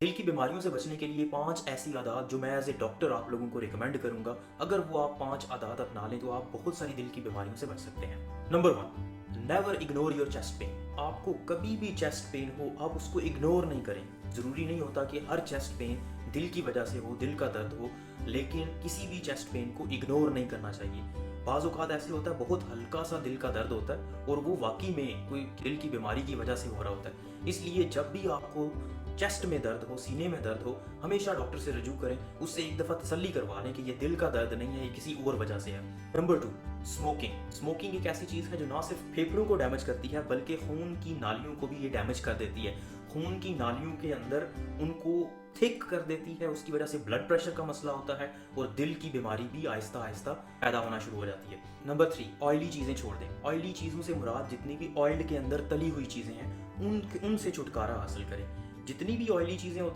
دل کی بیماریوں سے بچنے کے لیے 5 ایسی عادات جو میں ایز اے ڈاکٹر آپ لوگوں کو ریکمینڈ کروں گا، اگر وہ آپ 5 عادات اپنا لیں تو آپ بہت ساری دل کی بیماریوں سے بچ سکتے ہیں۔ Number 1، never ignore your chest pain. آپ کو کبھی بھی چیسٹ پین ہو آپ اس کو اگنور نہیں کریں۔ ضروری نہیں ہوتا کہ ہر چیسٹ پین دل کی وجہ سے ہو، دل کا درد ہو، لیکن کسی بھی چیسٹ پین کو اگنور نہیں کرنا چاہیے۔ بعض اوقات ایسے ہوتا ہے بہت ہلکا سا دل کا درد ہوتا ہے اور وہ واقعی میں کوئی دل کی بیماری کی وجہ سے ہو رہا ہوتا ہے۔ اس لیے جب بھی آپ کو چیسٹ میں درد ہو، سینے میں درد ہو، ہمیشہ ڈاکٹر سے رجوع کریں، اس سے ایک دفعہ تسلی کروا لیں کہ یہ دل کا درد نہیں ہے، یہ کسی اور وجہ سے ہے۔ نمبر 2، اسموکنگ ایک ایسی چیز ہے جو نہ صرف پھیپھڑوں کو ڈیمیج کرتی ہے بلکہ خون کی نالیوں کو بھی یہ ڈیمیج کر دیتی ہے۔ خون کی نالیوں کے اندر ان کو تھک کر دیتی ہے، اس کی وجہ سے بلڈ پریشر کا مسئلہ ہوتا ہے اور دل کی بیماری بھی آہستہ آہستہ پیدا ہونا شروع ہو جاتی ہے۔ نمبر 3، آئلی چیزیں چھوڑ دیں۔ آئلی چیزوں سے مراد جتنی بھی آئل کے اندر تلی ہوئی چیزیں ہیں ان سے چھٹکارا حاصل کریں۔ جتنی بھی آئلی چیزیں ہوتی